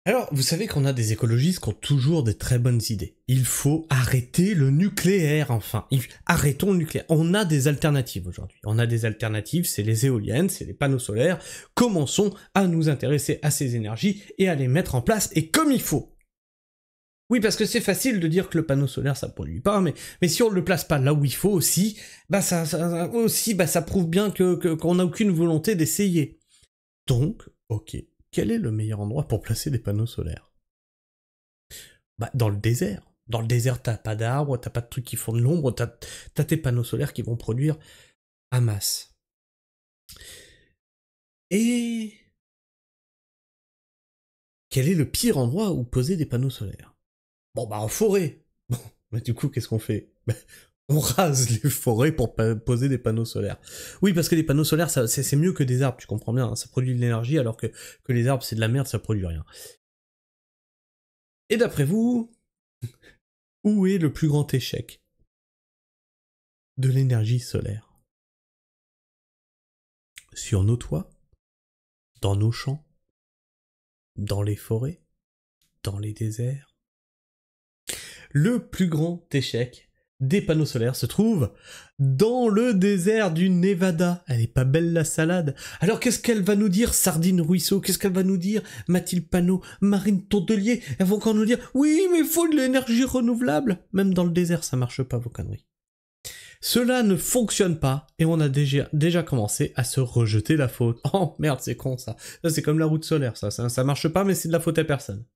Alors, vous savez qu'on a des écologistes qui ont toujours des très bonnes idées. Il faut arrêter le nucléaire, enfin. Arrêtons le nucléaire. On a des alternatives aujourd'hui. On a des alternatives, c'est les éoliennes, c'est les panneaux solaires. Commençons à nous intéresser à ces énergies et à les mettre en place, et comme il faut. Oui, parce que c'est facile de dire que le panneau solaire, ça pollue pas, mais si on ne le place pas là où il faut aussi, ça prouve bien qu'on n'a aucune volonté d'essayer. Donc, ok. Quel est le meilleur endroit pour placer des panneaux solaires? Dans le désert. Dans le désert, t'as pas d'arbres, t'as pas de trucs qui font de l'ombre, t'as tes panneaux solaires qui vont produire en masse. Et quel est le pire endroit où poser des panneaux solaires? En forêt. Bon, mais du coup, qu'est-ce qu'on fait? On rase les forêts pour poser des panneaux solaires. Oui, parce que les panneaux solaires, c'est mieux que des arbres, tu comprends bien, hein, ça produit de l'énergie, alors que les arbres, c'est de la merde, ça produit rien. Et d'après vous, où est le plus grand échec de l'énergie solaire? Sur nos toits? Dans nos champs? Dans les forêts? Dans les déserts? Le plus grand échec des panneaux solaires se trouve dans le désert du Nevada. Elle est pas belle la salade. Alors qu'est-ce qu'elle va nous dire, Sardine Ruisseau? Qu'est-ce qu'elle va nous dire, Mathilde Panot, Marine Tondelier? Elles vont encore nous dire, oui, mais il faut de l'énergie renouvelable. Même dans le désert, ça marche pas, vos conneries. Cela ne fonctionne pas, et on a déjà commencé à se rejeter la faute. Oh merde, c'est con ça. Ça c'est comme la route solaire, ça marche pas, mais c'est de la faute à personne.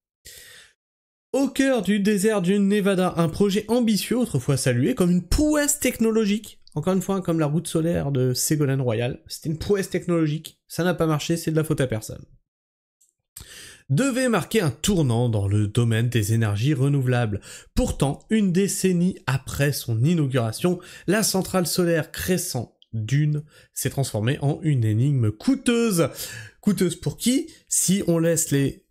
Au cœur du désert du Nevada, un projet ambitieux, autrefois salué comme une prouesse technologique. Encore une fois, comme la route solaire de Ségolène Royal, c'était une prouesse technologique, ça n'a pas marché, c'est de la faute à personne. Devait marquer un tournant dans le domaine des énergies renouvelables. Pourtant, une décennie après son inauguration, la centrale solaire Crescent Dune s'est transformée en une énigme coûteuse. Coûteuse pour qui? Si on laisse les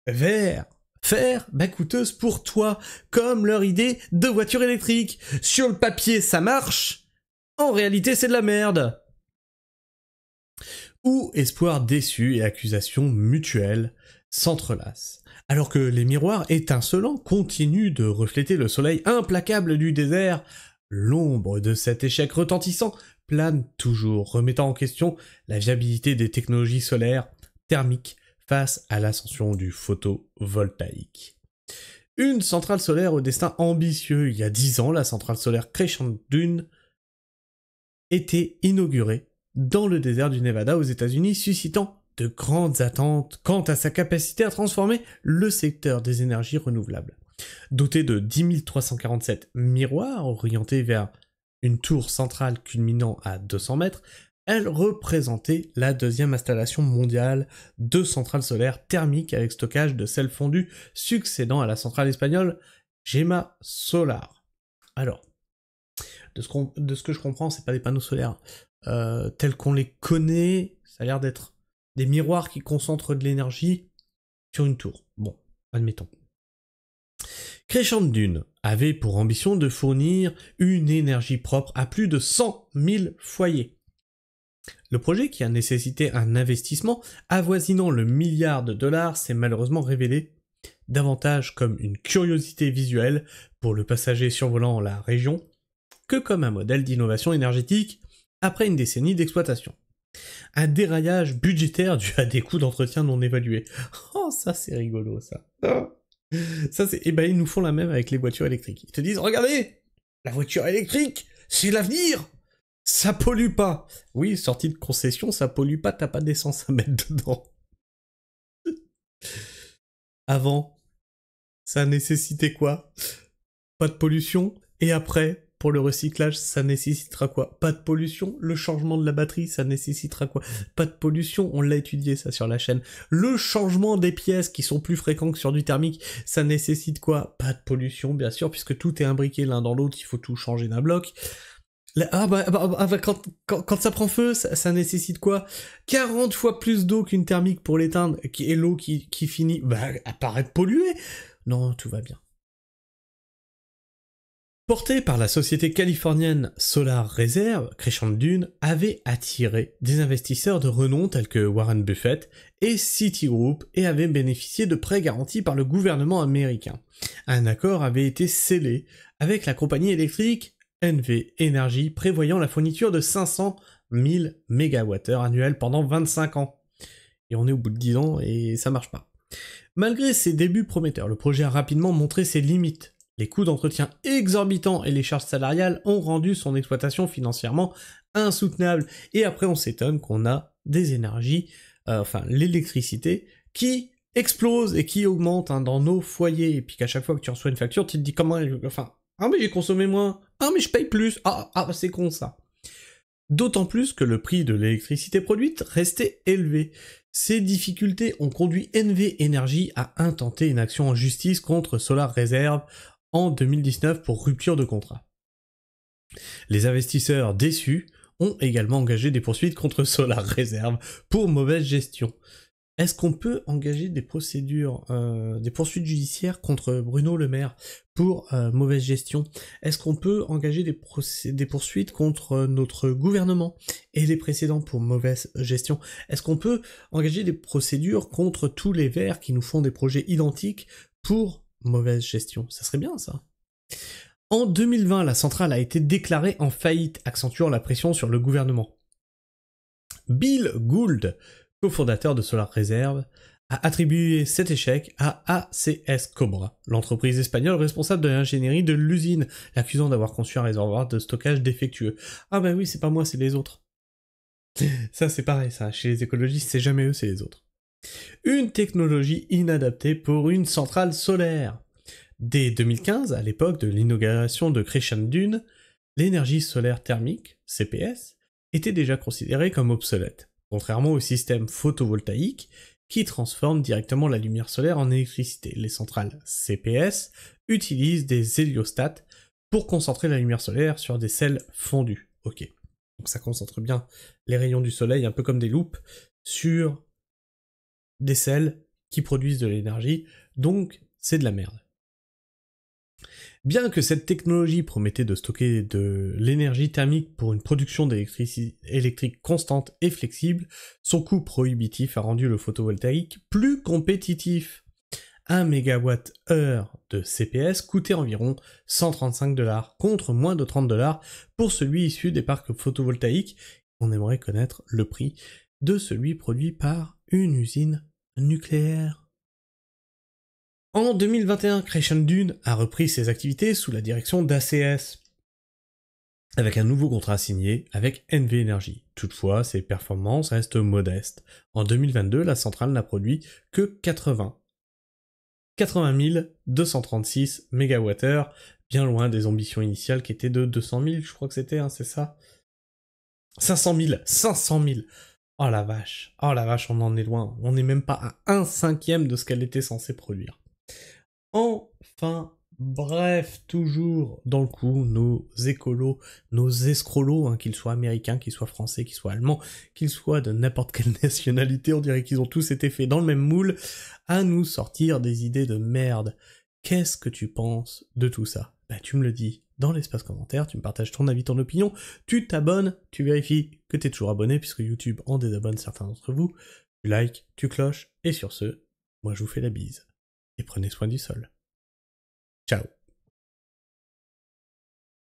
verts faire, coûteuse pour toi, comme leur idée de voiture électrique. Sur le papier, ça marche, en réalité, c'est de la merde. Où espoir déçu et accusation mutuelle s'entrelacent, alors que les miroirs étincelants continuent de refléter le soleil implacable du désert. L'ombre de cet échec retentissant plane toujours, remettant en question la viabilité des technologies solaires thermiques face à l'ascension du photovoltaïque. Une centrale solaire au destin ambitieux. Il y a 10 ans, la centrale solaire Crescent Dune était inaugurée dans le désert du Nevada aux États-Unis, suscitant de grandes attentes quant à sa capacité à transformer le secteur des énergies renouvelables. Dotée de 10 347 miroirs orientés vers une tour centrale culminant à 200 mètres, elle représentait la deuxième installation mondiale de centrales solaires thermiques avec stockage de sel fondu succédant à la centrale espagnole Gema Solar. Alors, de ce que je comprends, c'est pas des panneaux solaires tels qu'on les connaît, ça a l'air d'être des miroirs qui concentrent de l'énergie sur une tour. Bon, admettons. Crescent Dune avait pour ambition de fournir une énergie propre à plus de 100 000 foyers. Le projet, qui a nécessité un investissement avoisinant le $1 milliard, s'est malheureusement révélé davantage comme une curiosité visuelle pour le passager survolant la région que comme un modèle d'innovation énergétique après une décennie d'exploitation. Un déraillage budgétaire dû à des coûts d'entretien non évalués. Oh, ça c'est rigolo, ça. Ça c'est... ils nous font la même avec les voitures électriques. Ils te disent, regardez, la voiture électrique, c'est l'avenir. Ça pollue pas. Oui, sortie de concession, ça pollue pas, t'as pas d'essence à mettre dedans. Avant, ça nécessitait quoi? Pas de pollution. Et après, pour le recyclage, ça nécessitera quoi? Pas de pollution. Le changement de la batterie, ça nécessitera quoi? Pas de pollution. On l'a étudié ça sur la chaîne. Le changement des pièces qui sont plus fréquents que sur du thermique, ça nécessite quoi? Pas de pollution, bien sûr, puisque tout est imbriqué l'un dans l'autre, il faut tout changer d'un bloc. Quand ça prend feu, ça nécessite quoi? 40 fois plus d'eau qu'une thermique pour l'éteindre, et l'eau qui finit à paraître polluée. Non, tout va bien. Porté par la société californienne Solar Reserve, Crescent Dune avait attiré des investisseurs de renom tels que Warren Buffett et Citigroup et avait bénéficié de prêts garantis par le gouvernement américain. Un accord avait été scellé avec la compagnie électrique NV Energy prévoyant la fourniture de 500 000 MWh annuels pendant 25 ans. Et on est au bout de 10 ans et ça marche pas. Malgré ses débuts prometteurs, le projet a rapidement montré ses limites. Les coûts d'entretien exorbitants et les charges salariales ont rendu son exploitation financièrement insoutenable. Et après, on s'étonne qu'on a des énergies, l'électricité, qui explose et qui augmente dans nos foyers. Et puis qu'à chaque fois que tu reçois une facture, tu te dis comment... ah mais j'ai consommé moins. Ah mais je paye plus. Ah c'est con ça. D'autant plus que le prix de l'électricité produite restait élevé. Ces difficultés ont conduit NV Energy à intenter une action en justice contre Solar Reserve en 2019 pour rupture de contrat. Les investisseurs déçus ont également engagé des poursuites contre Solar Reserve pour mauvaise gestion. Est-ce qu'on peut engager des procédures, des poursuites judiciaires contre Bruno Le Maire pour mauvaise gestion? Est-ce qu'on peut engager des poursuites contre notre gouvernement et les précédents pour mauvaise gestion? Est-ce qu'on peut engager des procédures contre tous les Verts qui nous font des projets identiques pour mauvaise gestion? Ça serait bien ça. En 2020, la centrale a été déclarée en faillite, accentuant la pression sur le gouvernement. Bill Gould, cofondateur de Solar Reserve, a attribué cet échec à ACS Cobra, l'entreprise espagnole responsable de l'ingénierie de l'usine, l'accusant d'avoir conçu un réservoir de stockage défectueux. Ah bah oui, c'est pas moi, c'est les autres. Ça c'est pareil, ça, chez les écologistes, c'est jamais eux, c'est les autres. Une technologie inadaptée pour une centrale solaire. Dès 2015, à l'époque de l'inauguration de Crescent Dune, l'énergie solaire thermique, CPS, était déjà considérée comme obsolète, contrairement au système photovoltaïque qui transforme directement la lumière solaire en électricité. Les centrales CPS utilisent des héliostats pour concentrer la lumière solaire sur des sels fondus. Ok, donc ça concentre bien les rayons du soleil, un peu comme des loupes, sur des sels qui produisent de l'énergie, donc c'est de la merde. Bien que cette technologie promettait de stocker de l'énergie thermique pour une production d'électricité électrique constante et flexible, son coût prohibitif a rendu le photovoltaïque plus compétitif. 1 MWh de CPS coûtait environ 135 $, contre moins de 30 $ pour celui issu des parcs photovoltaïques. On aimerait connaître le prix de celui produit par une usine nucléaire. En 2021, Crescent Dune a repris ses activités sous la direction d'ACS, avec un nouveau contrat signé avec NV Energy. Toutefois, ses performances restent modestes. En 2022, la centrale n'a produit que 80 236 MWh, bien loin des ambitions initiales qui étaient de 200 000, je crois que c'était, c'est ça 500 000. Oh la vache, on en est loin. On n'est même pas à 1/5 de ce qu'elle était censée produire. Enfin, bref, toujours dans le coup, nos écolos, nos escrolos, qu'ils soient américains, qu'ils soient français, qu'ils soient allemands, qu'ils soient de n'importe quelle nationalité, on dirait qu'ils ont tous été faits dans le même moule, à nous sortir des idées de merde. Qu'est-ce que tu penses de tout ça? Bah tu me le dis dans l'espace commentaire, tu me partages ton avis, ton opinion, tu t'abonnes, tu vérifies que t'es toujours abonné, puisque YouTube en désabonne certains d'entre vous, tu likes, tu cloches, et sur ce, moi je vous fais la bise. Et prenez soin du sol. Ciao.